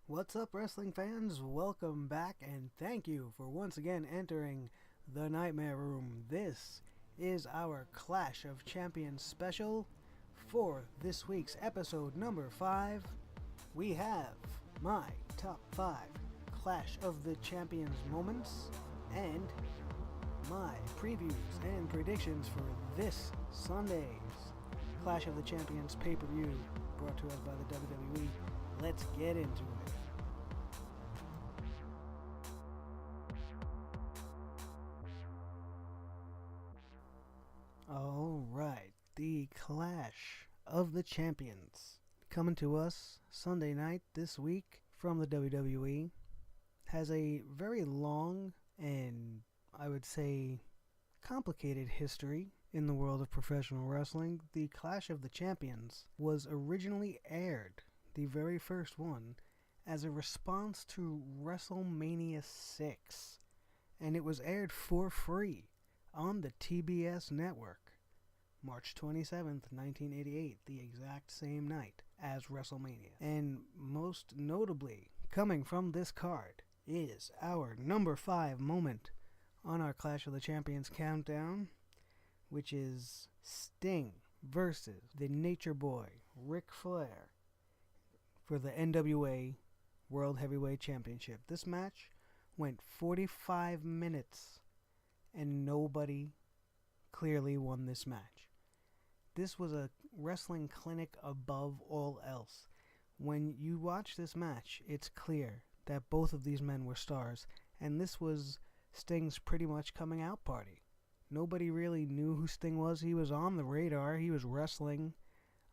What's up, wrestling fans? Welcome back, and thank you for once again entering the Nightmare Room. This is our Clash of Champions special. For this week's episode number 5, we have my top 5 Clash of the Champions moments and my previews and predictions for this Sunday's Clash of the Champions pay-per-view brought to us by the WWE. Let's get into it. Alright, the Clash of the Champions coming to us Sunday night this week from the WWE has a very long and, I would say, complicated history in the world of professional wrestling. The Clash of the Champions was originally aired, the very first one, as a response to WrestleMania 6, and it was aired for free on the TBS network, March 27th, 1988, the exact same night as WrestleMania. And most notably, coming from this card, is our number 5 moment on our Clash of the Champions countdown, which is Sting versus the Nature Boy, Ric Flair, for the NWA World Heavyweight Championship. This match went 45 minutes, and nobody clearly won this match. This was a wrestling clinic above all else. When you watch this match, it's clear that both of these men were stars, and this was Sting's pretty much coming out party. Nobody really knew who Sting was. He was on the radar. He was wrestling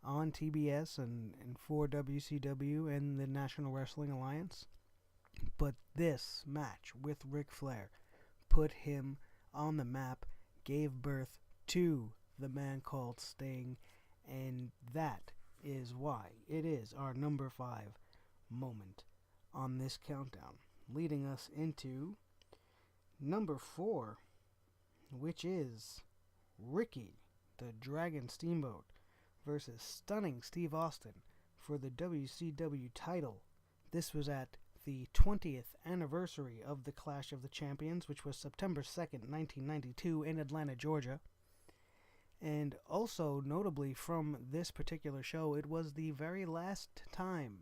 on TBS and for WCW and the National Wrestling Alliance. But this match with Ric Flair put him on the map, gave birth to the man called Sting, and that is why it is our number 5 moment on this countdown, leading us into number 4, which is Ricky the Dragon Steamboat versus Stunning Steve Austin for the WCW title. This was at the 20th anniversary of the Clash of the Champions, which was September 2nd, 1992 in Atlanta, Georgia. And also, notably from this particular show, it was the very last time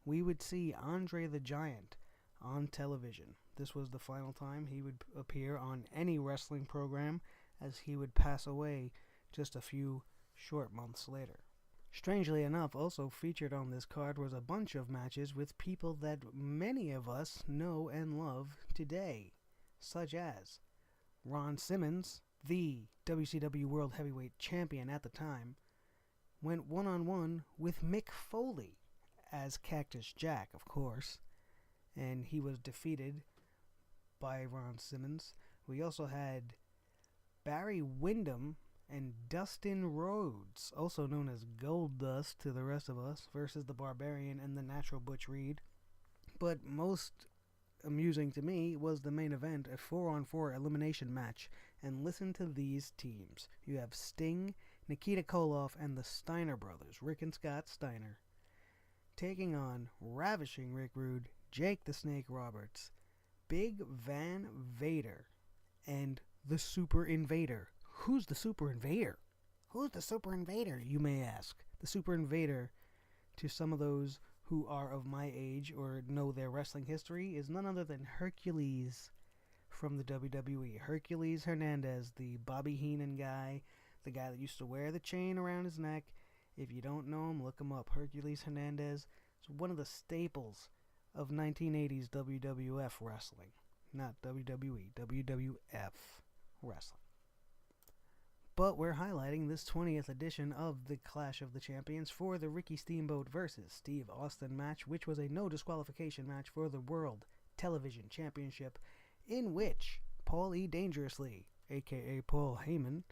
we would see Andre the Giant on television. This was the final time he would appear on any wrestling program, as he would pass away just a few short months later. Strangely enough, also featured on this card was a bunch of matches with people that many of us know and love today, such as Ron Simmons, the WCW World Heavyweight Champion at the time, went one-on-one with Mick Foley as Cactus Jack, of course, and he was defeated by Ron Simmons. We also had Barry Windham and Dustin Rhodes, also known as Gold Dust to the rest of us, versus the Barbarian and the Natural Butch Reed. But most amusing to me was the main event, a 4-on-4 elimination match. And listen to these teams. You have Sting, Nikita Koloff, and the Steiner brothers, Rick and Scott Steiner, taking on Ravishing Rick Rude, Jake the Snake Roberts, Big Van Vader, and the Super Invader. Who's the Super Invader? Who's the Super Invader, you may ask? The Super Invader, to some of those who are of my age or know their wrestling history, is none other than Hercules from the WWE. Hercules Hernandez, the Bobby Heenan guy, the guy that used to wear the chain around his neck. If you don't know him, look him up. Hercules Hernandez is one of the staples of 1980s WWF wrestling. Not WWE, WWF wrestling. But we're highlighting this 20th edition of the Clash of the Champions for the Ricky Steamboat versus Steve Austin match, which was a no disqualification match for the World Television Championship, in which Paul E. Dangerously, aka Paul Heyman,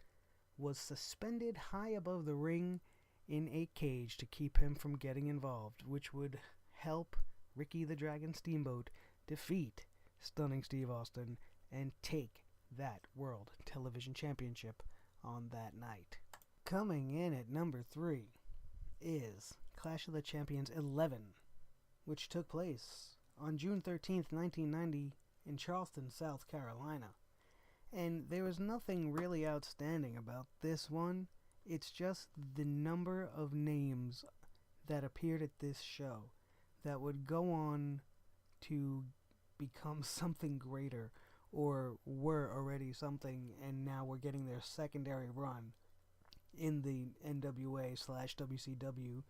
was suspended high above the ring in a cage to keep him from getting involved, which would help Ricky the Dragon Steamboat defeat Stunning Steve Austin and take that World Television Championship on that night. Coming in at number 3 is Clash of the Champions 11, which took place on June 13th, 1990 in Charleston, South Carolina. And there was nothing really outstanding about this one. It's just the number of names that appeared at this show that would go on to become something greater, or were already something, and now we're getting their secondary run in the NWA/WCW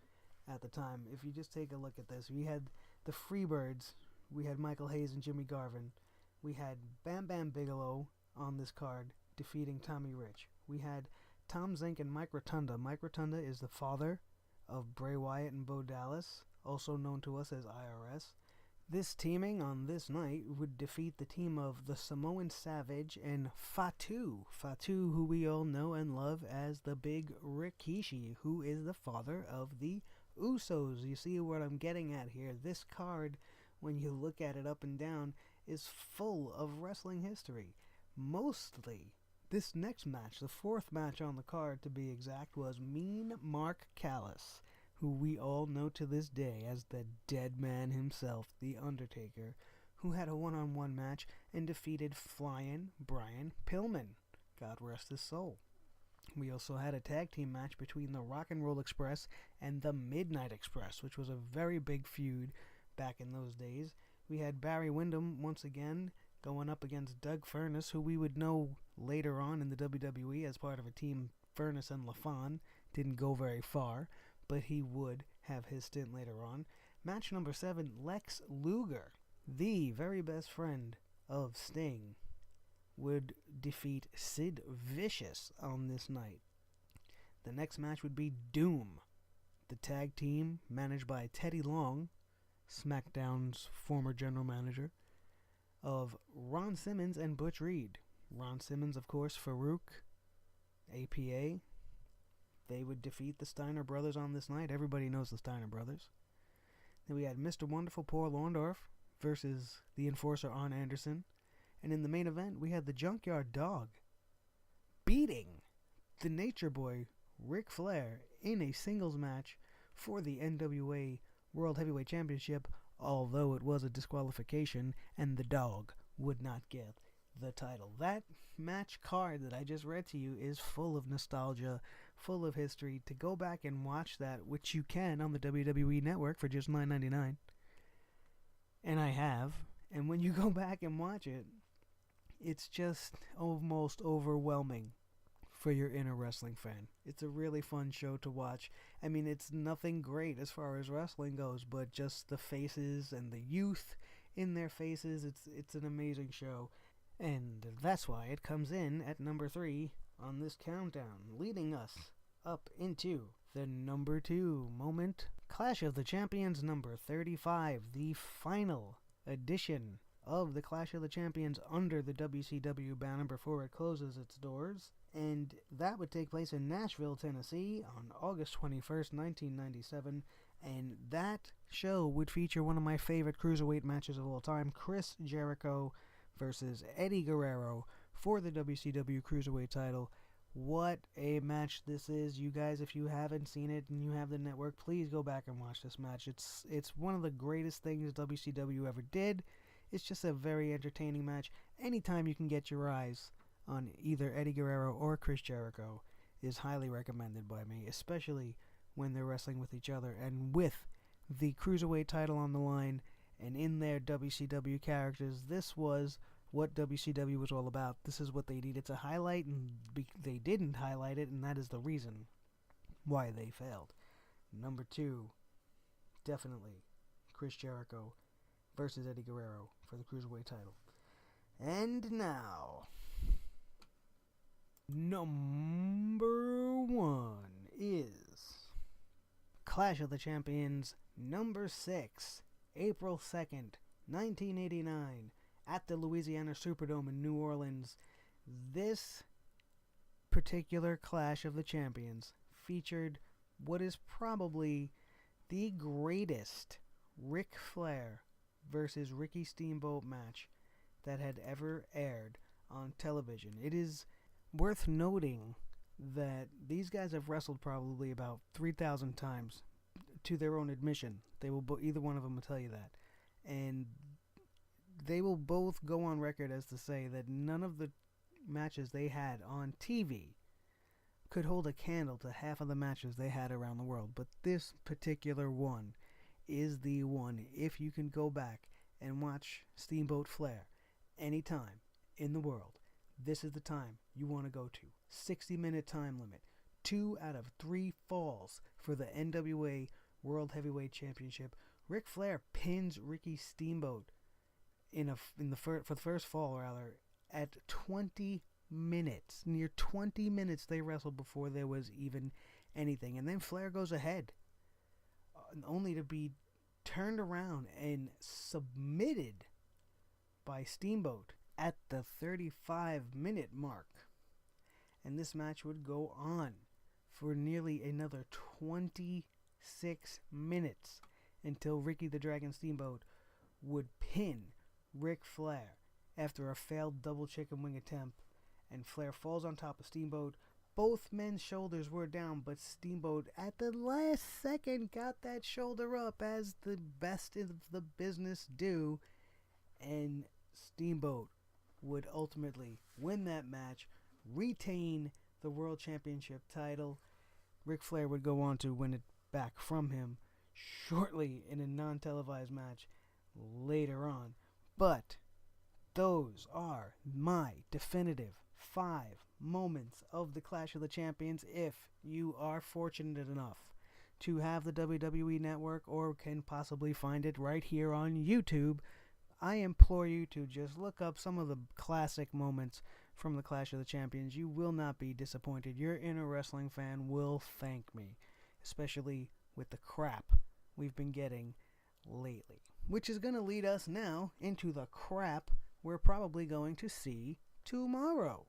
at the time. If you just take a look at this, we had the Freebirds, we had Michael Hayes and Jimmy Garvin, we had Bam Bam Bigelow on this card defeating Tommy Rich. We had Tom Zink and Mike Rotunda. Mike Rotunda is the father of Bray Wyatt and Bo Dallas, also known to us as IRS. This teaming on this night would defeat the team of the Samoan Savage and Fatu. Fatu, who we all know and love as the Big Rikishi, who is the father of the Usos. You see what I'm getting at here? This card, when you look at it up and down, is full of wrestling history. Mostly, this next match, the fourth match on the card to be exact, was Mean Mark Callis, who we all know to this day as the Dead Man himself, The Undertaker, who had a one-on-one match and defeated Flyin' Brian Pillman. God rest his soul. We also had a tag team match between the Rock and Roll Express and the Midnight Express, which was a very big feud back in those days. We had Barry Windham once again going up against Doug Furnas, who we would know later on in the WWE as part of a team. Furnas and LaFon didn't go very far, but he would have his stint later on. Match number 7, Lex Luger, the very best friend of Sting, would defeat Sid Vicious on this night. The next match would be Doom, the tag team managed by Teddy Long, SmackDown's former general manager, of Ron Simmons and Butch Reed. Ron Simmons, of course, Farouk, APA. They would defeat the Steiner Brothers on this night. Everybody knows the Steiner Brothers. Then we had Mr. Wonderful Paul Orndorff versus the Enforcer Arn Anderson. And in the main event, we had the Junkyard Dog beating the Nature Boy, Ric Flair, in a singles match for the NWA World Heavyweight Championship, although it was a disqualification and the Dog would not get the title. That match card that I just read to you is full of nostalgia, full of history. To go back and watch that, which you can on the WWE Network for just $9.99, and I have, and when you go back and watch it, it's just almost overwhelming for your inner wrestling fan. It's a really fun show to watch. I mean, it's nothing great as far as wrestling goes, but just the faces and the youth in their faces, it's an amazing show. And that's why it comes in at number 3 on this countdown, leading us up into the number 2 moment. Clash of the Champions number 35, the final edition of the Clash of the Champions under the WCW banner before it closes its doors. And that would take place in Nashville, Tennessee on August 21st, 1997. And that show would feature one of my favorite cruiserweight matches of all time, Chris Jericho versus Eddie Guerrero for the WCW Cruiserweight title. What a match this is. You guys, if you haven't seen it and you have the network, please go back and watch this match. It's one of the greatest things WCW ever did. It's just a very entertaining match. Anytime you can get your eyes on either Eddie Guerrero or Chris Jericho is highly recommended by me, especially when they're wrestling with each other and with the Cruiserweight title on the line and in their WCW characters. This was what WCW was all about. This is what they needed to highlight, and they didn't highlight it, and that is the reason why they failed. Number 2, definitely Chris Jericho versus Eddie Guerrero for the Cruiserweight title. And now, number 1 is Clash of the Champions number 6, April 2nd, 1989, at the Louisiana Superdome in New Orleans. This particular Clash of the Champions featured what is probably the greatest Ric Flair versus Ricky Steamboat match that had ever aired on television. It is worth noting that these guys have wrestled probably about 3,000 times to their own admission. They will either one of them will tell you that, and they will both go on record as to say that none of the matches they had on TV could hold a candle to half of the matches they had around the world. But this particular one is the one. If you can go back and watch Steamboat Flair anytime in the world, this is the time you want to go to. 60-minute time limit. 2 out of 3 falls for the NWA World Heavyweight Championship. Ric Flair pins Ricky Steamboat for the first fall at 20 minutes. Near 20 minutes they wrestled before there was even anything. And then Flair goes ahead, only to be turned around and submitted by Steamboat at the 35-minute mark. And this match would go on for nearly another 26 minutes until Ricky the Dragon Steamboat would pin Ric Flair after a failed double chicken wing attempt, and Flair falls on top of Steamboat. Both men's shoulders were down, but Steamboat at the last second got that shoulder up, as the best of the business do, and Steamboat would ultimately win that match, retain the World Championship title. Ric Flair would go on to win it back from him shortly in a non-televised match later on. But those are my definitive 5 moments of the Clash of the Champions. If you are fortunate enough to have the WWE Network or can possibly find it right here on YouTube, I implore you to just look up some of the classic moments from the Clash of the Champions. You will not be disappointed. Your inner wrestling fan will thank me, especially with the crap we've been getting lately. Which is going to lead us now into the crap we're probably going to see tomorrow.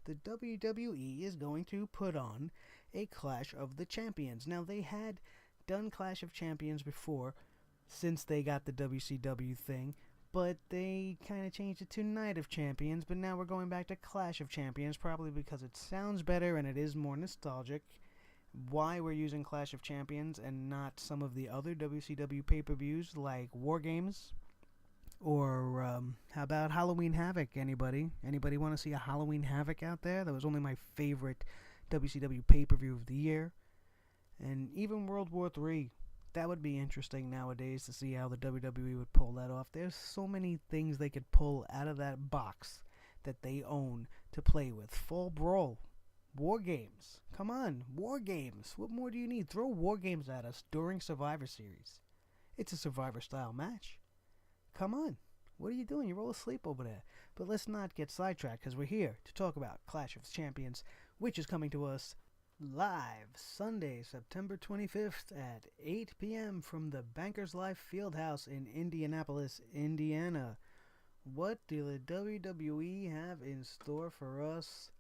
The WWE is going to put on a Clash of the Champions. Now, they had done Clash of Champions before, since they got the WCW thing, but they kind of changed it to Night of Champions, but now we're going back to Clash of Champions, probably because it sounds better and it is more nostalgic. Why we're using Clash of Champions and not some of the other WCW pay-per-views like War Games, or how about Halloween Havoc? Anybody want to see a Halloween Havoc out there? That was only my favorite WCW pay-per-view of the year. And even World War III. That would be interesting nowadays to see how the WWE would pull that off. There's so many things they could pull out of that box that they own to play with. Fall Brawl. War Games. Come on, War Games. What more do you need? Throw War Games at us during Survivor Series. It's a Survivor-style match. Come on. What are you doing? You're all asleep over there. But let's not get sidetracked, because we're here to talk about Clash of Champions, which is coming to us live Sunday, September 25th at 8 p.m. from the Bankers Life Fieldhouse in Indianapolis, Indiana. What do the WWE have in store for us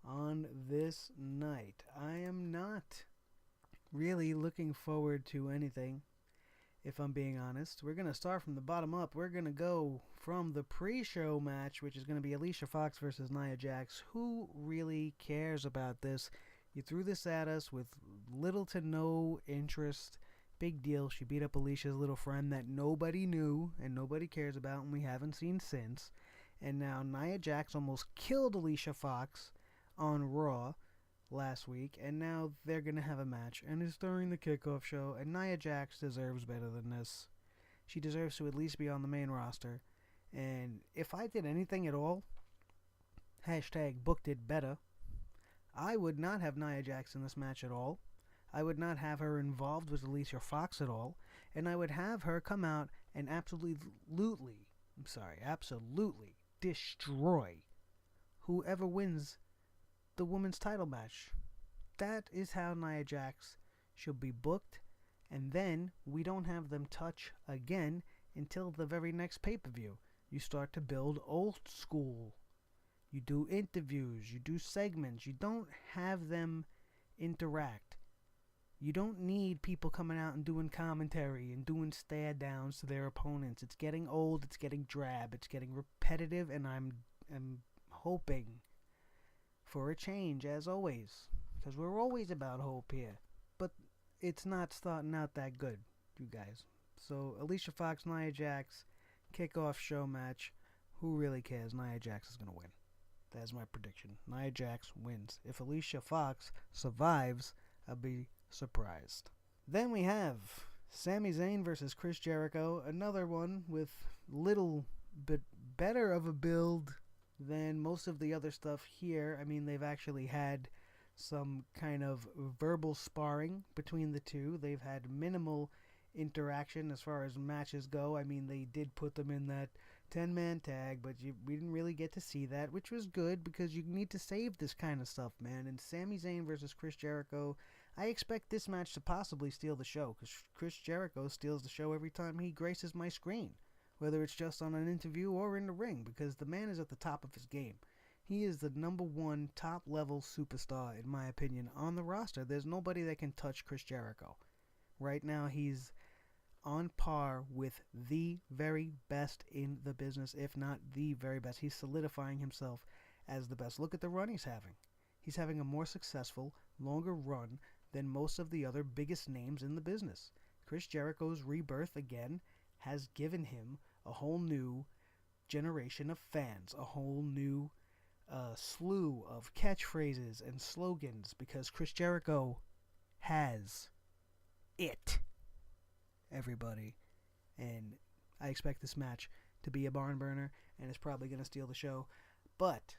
on this night? I am not really looking forward to anything, if I'm being honest. We're going to start from the bottom up. We're going to go from the pre-show match, which is going to be Alicia Fox versus Nia Jax. Who really cares about this? You threw this at us with little to no interest. Big deal. She beat up Alicia's little friend that nobody knew and nobody cares about and we haven't seen since. And now Nia Jax almost killed Alicia Fox on Raw last week, and now they're going to have a match, and it's during the kickoff show, and Nia Jax deserves better than this. She deserves to at least be on the main roster, and if I did anything at all, hashtag booked it better, I would not have Nia Jax in this match at all. I would not have her involved with Alicia Fox at all, and I would have her come out and absolutely destroy whoever wins the women's title match. That is how Nia Jax should be booked, and then we don't have them touch again until the very next pay-per-view. You start to build old school. You do interviews, you do segments. You don't have them interact. You don't need people coming out and doing commentary and doing stare-downs to their opponents. It's getting old, it's getting drab, it's getting repetitive, and I'm hoping for a change, as always, because we're always about hope here. But it's not starting out that good, you guys. So Alicia Fox, Nia Jax, kickoff show match. Who really cares? Nia Jax is going to win. That's my prediction. Nia Jax wins. If Alicia Fox survives, I'll be surprised. Then we have Sami Zayn versus Chris Jericho. Another one with little bit better of a build than most of the other stuff here. I mean, they've actually had some kind of verbal sparring between the two. They've had minimal interaction as far as matches go. I mean, they did put them in that 10-man tag, but we didn't really get to see that, which was good because you need to save this kind of stuff, man. And Sami Zayn versus Chris Jericho, I expect this match to possibly steal the show, because Chris Jericho steals the show every time he graces my screen, whether it's just on an interview or in the ring, because the man is at the top of his game. He is the number one top-level superstar, in my opinion, on the roster. There's nobody that can touch Chris Jericho. Right now, he's on par with the very best in the business, if not the very best. He's solidifying himself as the best. Look at the run he's having. He's having a more successful, longer run than most of the other biggest names in the business. Chris Jericho's rebirth, again, has given him a whole new generation of fans, a whole new slew of catchphrases and slogans, because Chris Jericho has it, everybody. And I expect this match to be a barn burner, and it's probably going to steal the show. But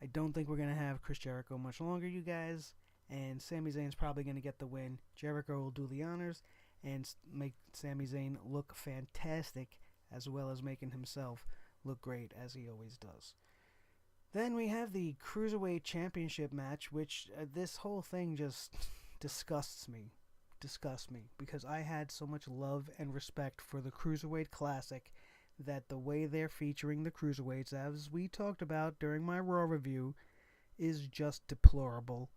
I don't think we're going to have Chris Jericho much longer, you guys. And Sami Zayn's probably going to get the win. Jericho will do the honors and make Sami Zayn look fantastic, as well as making himself look great, as he always does. Then we have the Cruiserweight Championship match, which this whole thing just disgusts me, because I had so much love and respect for the Cruiserweight Classic that the way they're featuring the Cruiserweights, as we talked about during my Raw review, is just deplorable.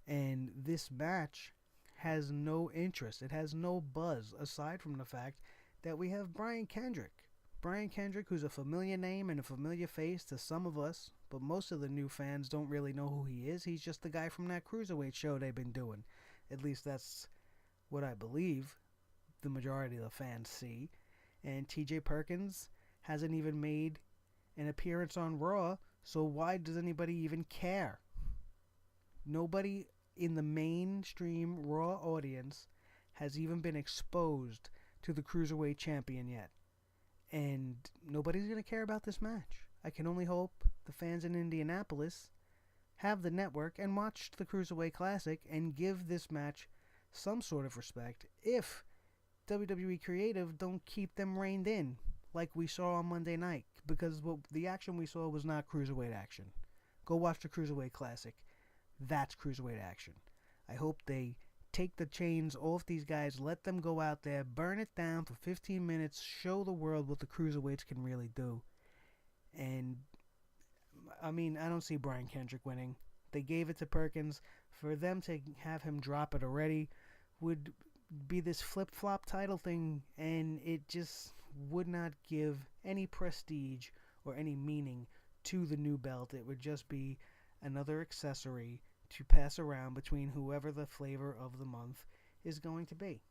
And this match has no interest. It has no buzz, aside from the fact that we have Brian Kendrick. Brian Kendrick, who's a familiar name and a familiar face to some of us, but most of the new fans don't really know who he is. He's just the guy from that Cruiserweight show they've been doing. At least that's what I believe the majority of the fans see. And TJ Perkins hasn't even made an appearance on Raw, so why does anybody even care? Nobody in the mainstream Raw audience has even been exposed to the Cruiserweight Champion yet. And nobody's going to care about this match. I can only hope the fans in Indianapolis have the network and watch the Cruiserweight Classic and give this match some sort of respect if WWE Creative don't keep them reined in like we saw on Monday night, because the action we saw was not Cruiserweight action. Go watch the Cruiserweight Classic. That's Cruiserweight action. I hope they take the chains off these guys, let them go out there, burn it down for 15 minutes, show the world what the Cruiserweights can really do. And, I mean, I don't see Brian Kendrick winning. They gave it to Perkins. For them to have him drop it already would be this flip-flop title thing, and it just would not give any prestige or any meaning to the new belt. It would just be another accessory to pass around between whoever the flavor of the month is going to be.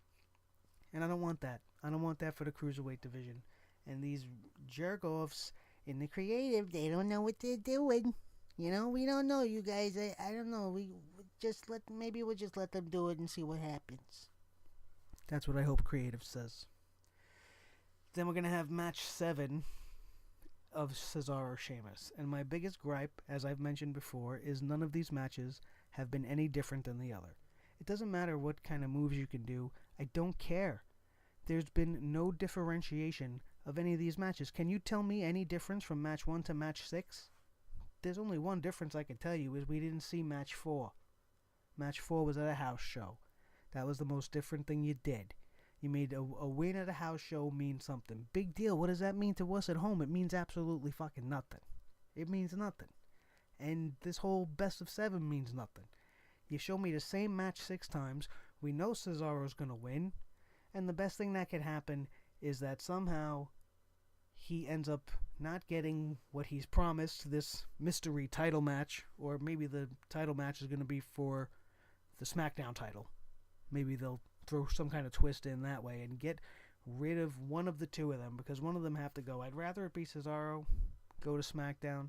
And I don't want that. I don't want that for the Cruiserweight division. And these jerk-offs in the creative, they don't know what they're doing. You know, we don't know, you guys. I don't know. Maybe we'll just let them do it and see what happens. That's what I hope creative says. Then we're going to have match 7 of Cesaro Sheamus. And my biggest gripe, as I've mentioned before, is none of these matches have been any different than the other. It doesn't matter what kind of moves you can do. I don't care. There's been no differentiation of any of these matches. Can you tell me any difference from match 1 to match 6? There's only one difference I can tell you, is we didn't see match 4. Match 4 was at a house show. That was the most different thing you did. You made a win at a house show mean something. Big deal. What does that mean to us at home? It means absolutely fucking nothing. It means nothing. And this whole best of 7 means nothing. You show me the same match 6 times. We know Cesaro's going to win. And the best thing that could happen is that somehow he ends up not getting what he's promised, this mystery title match. Or maybe the title match is going to be for the SmackDown title. maybe they'll throw some kind of twist in that way and get rid of one of the two of them, because one of them have to go. I'd rather it be Cesaro, go to SmackDown.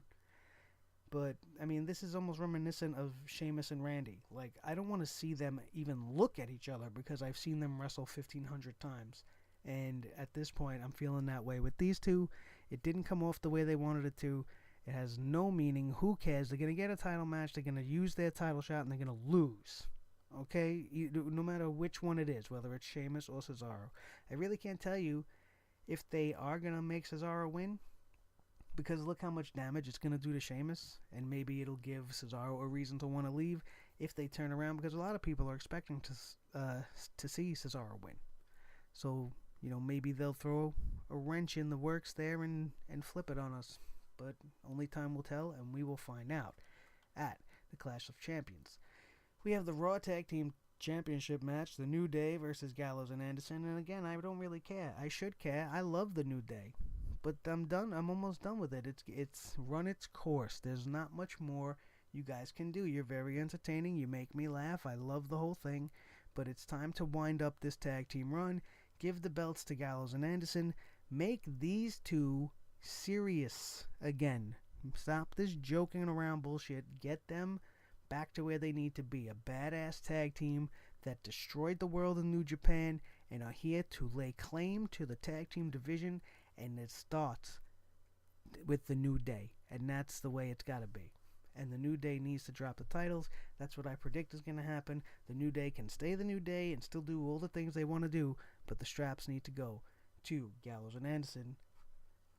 But, I mean, this is almost reminiscent of Sheamus and Randy. Like, I don't want to see them even look at each other because I've seen them wrestle 1,500 times. And at this point, I'm feeling that way. With these two, it didn't come off the way they wanted it to. It has no meaning. Who cares? They're going to get a title match. They're going to use their title shot, and they're going to lose. Okay? No matter which one it is, whether it's Sheamus or Cesaro. I really can't tell you if they are going to make Cesaro win, because look how much damage it's going to do to Sheamus, and maybe it'll give Cesaro a reason to want to leave if they turn around, because a lot of people are expecting to see Cesaro win. So, maybe they'll throw a wrench in the works there and flip it on us. But only time will tell, and we will find out at the Clash of Champions. We have the Raw Tag Team Championship match, The New Day versus Gallows and Anderson, and again, I don't really care. I should care. I love The New Day. But I'm done. I'm almost done with it. It's run its course. There's not much more you guys can do. You're very entertaining. You make me laugh. I love the whole thing. But it's time to wind up this tag team run. Give the belts to Gallows and Anderson. Make these two serious again. Stop this joking around bullshit. Get them back to where they need to be. A badass tag team that destroyed the world in New Japan and are here to lay claim to the tag team division. And it starts with the New Day. And that's the way it's got to be. And the New Day needs to drop the titles. That's what I predict is going to happen. The New Day can stay the New Day and still do all the things they want to do. But the straps need to go to Gallows and Anderson.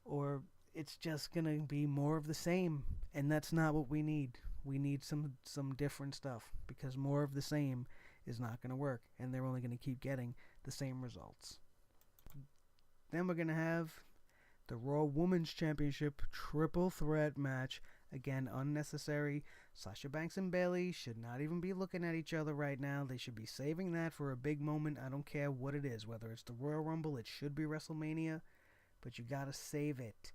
Or it's just going to be more of the same. And that's not what we need. We need some different stuff. Because more of the same is not going to work. And they're only going to keep getting the same results. Then we're going to have the Raw Women's Championship triple threat match. Again, unnecessary. Sasha Banks and Bayley should not even be looking at each other right now. They should be saving that for a big moment. I don't care what it is. Whether it's the Royal Rumble, it should be WrestleMania. But you got to save it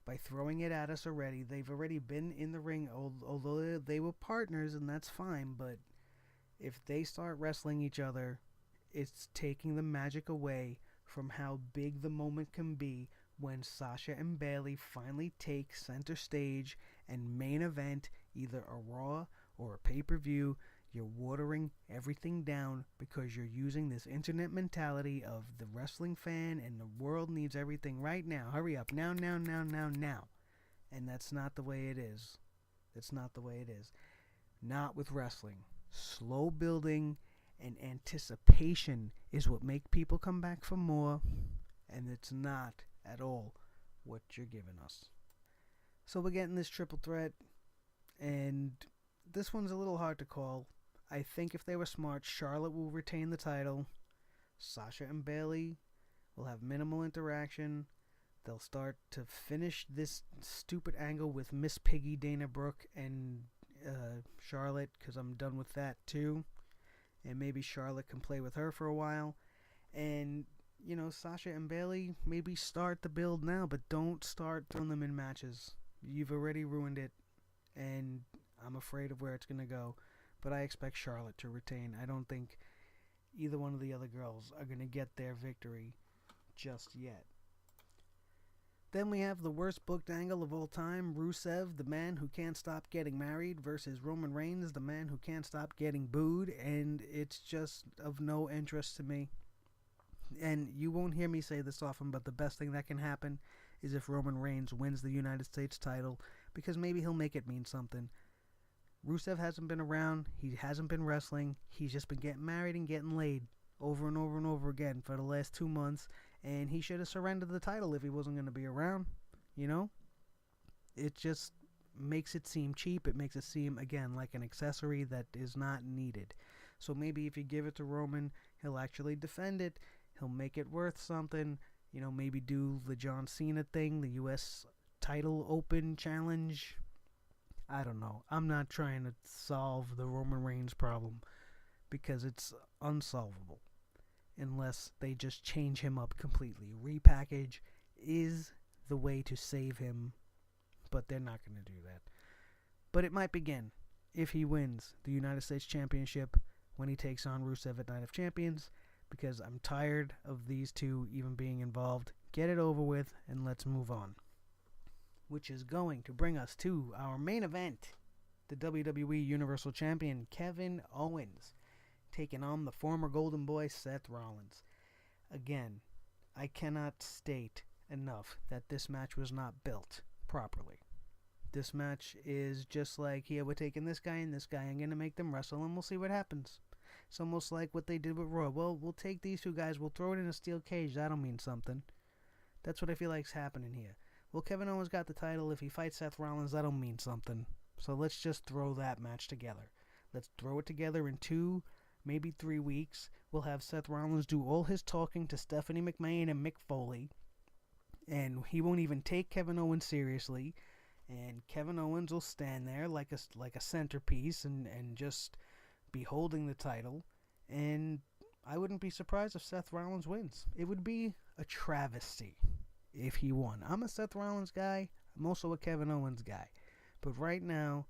by throwing it at us already. They've already been in the ring, although they were partners, and that's fine. But if they start wrestling each other, it's taking the magic away from how big the moment can be when Sasha and Bayley finally take center stage and main event either a Raw or a pay-per-view. You're watering everything down because you're using this internet mentality of the wrestling fan and the world needs everything right now. Hurry up. Now. And that's not the way it is. That's not the way it is. Not with wrestling. Slow building and anticipation is what make people come back for more, and it's not at all what you're giving us. So we're getting this triple threat, and this one's a little hard to call. I think if they were smart, Charlotte will retain the title. Sasha and Bayley will have minimal interaction. They'll start to finish this stupid angle with Miss Piggy, Dana Brooke, and Charlotte, because I'm done with that too. And maybe Charlotte can play with her for a while. And, Sasha and Bayley, maybe start the build now, but don't start throwing them in matches. You've already ruined it, and I'm afraid of where it's going to go. But I expect Charlotte to retain. I don't think either one of the other girls are going to get their victory just yet. Then we have the worst booked angle of all time, Rusev, the man who can't stop getting married, versus Roman Reigns, the man who can't stop getting booed, and it's just of no interest to me. And you won't hear me say this often, but the best thing that can happen is if Roman Reigns wins the United States title, because maybe he'll make it mean something. Rusev hasn't been around, he hasn't been wrestling, he's just been getting married and getting laid over and over and over again for the last 2 months, and he should have surrendered the title if he wasn't going to be around, It just makes it seem cheap. It makes it seem, again, like an accessory that is not needed. So maybe if you give it to Roman, he'll actually defend it. He'll make it worth something. Maybe do the John Cena thing, the U.S. title open challenge. I don't know. I'm not trying to solve the Roman Reigns problem because it's unsolvable unless they just change him up completely. Repackage is the way to save him, but they're not going to do that. But it might begin if he wins the United States Championship when he takes on Rusev at Night of Champions, because I'm tired of these two even being involved. Get it over with and let's move on. Which is going to bring us to our main event. The WWE Universal Champion Kevin Owens taking on the former Golden Boy Seth Rollins. Again, I cannot state enough that this match was not built properly. This match is just like, here, we're taking this guy and this guy, I'm going to make them wrestle and we'll see what happens. It's almost like what they did with Raw. Well, we'll take these two guys, we'll throw it in a steel cage, that'll mean something. That's what I feel like's happening here. Well, Kevin Owens got the title, if he fights Seth Rollins, that'll mean something. So let's just throw that match together. Let's throw it together in 2, maybe 3 weeks. We'll have Seth Rollins do all his talking to Stephanie McMahon and Mick Foley. And he won't even take Kevin Owens seriously. And Kevin Owens will stand there like a centerpiece and just be holding the title. And I wouldn't be surprised if Seth Rollins wins. It would be a travesty if he won. I'm a Seth Rollins guy. I'm also a Kevin Owens guy. But right now,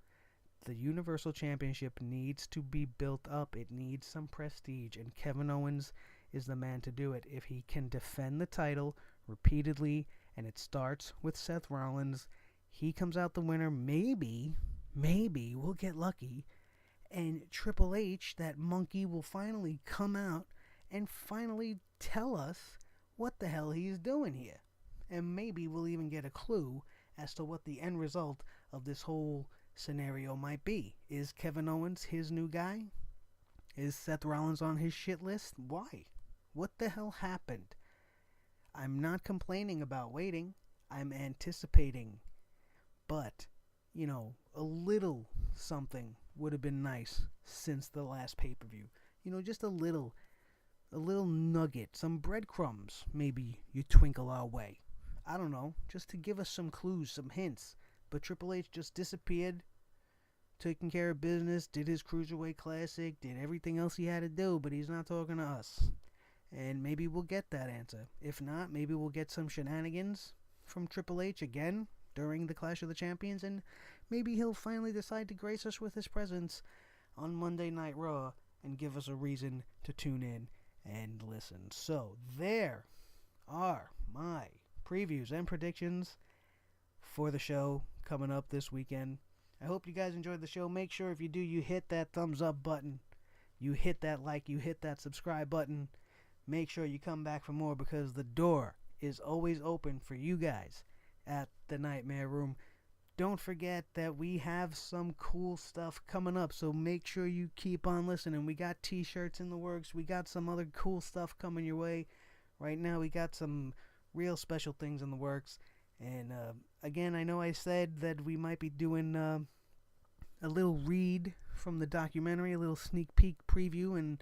the Universal Championship needs to be built up. It needs some prestige. And Kevin Owens is the man to do it. If he can defend the title repeatedly, and it starts with Seth Rollins, he comes out the winner. Maybe we'll get lucky, and Triple H, that monkey, will finally come out and finally tell us what the hell he's doing here. And maybe we'll even get a clue as to what the end result of this whole scenario might be. Is Kevin Owens his new guy? Is Seth Rollins on his shit list? Why? What the hell happened? I'm not complaining about waiting. I'm anticipating. But, a little something would have been nice since the last pay-per-view. Just a little nugget, some breadcrumbs, maybe you twinkle our way. I don't know, just to give us some clues, some hints. But Triple H just disappeared, taking care of business, did his Cruiserweight Classic, did everything else he had to do, but he's not talking to us. And maybe we'll get that answer. If not, maybe we'll get some shenanigans from Triple H again during the Clash of the Champions, and maybe he'll finally decide to grace us with his presence on Monday Night Raw and give us a reason to tune in and listen. So there are my previews and predictions for the show coming up this weekend. I hope you guys enjoyed the show. Make sure if you do, you hit that thumbs up button, you hit that like, you hit that subscribe button. Make sure you come back for more, because the door is always open for you guys at the Nightmare Room. Don't forget that we have some cool stuff coming up, so make sure you keep on listening. We got t-shirts in the works. We got some other cool stuff coming your way. Right now we got some real special things in the works. And again, I know I said that we might be doing a little read from the documentary, a little sneak peek preview, and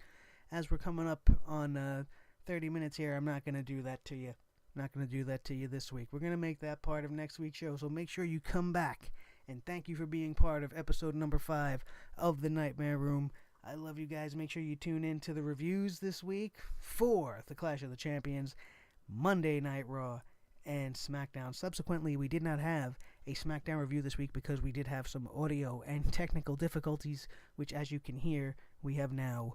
as we're coming up on 30 minutes here, I'm not going to do that to you. Not going to do that to you this week. We're going to make that part of next week's show, so make sure you come back. And thank you for being part of episode number 5 of The Nightmare Room. I love you guys. Make sure you tune in to the reviews this week for the Clash of the Champions, Monday Night Raw, and SmackDown. Subsequently, we did not have a SmackDown review this week because we did have some audio and technical difficulties, which, as you can hear, we have now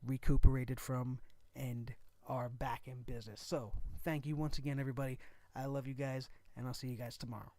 recuperated from and are back in business. So, thank you once again, everybody. I love you guys, and I'll see you guys tomorrow.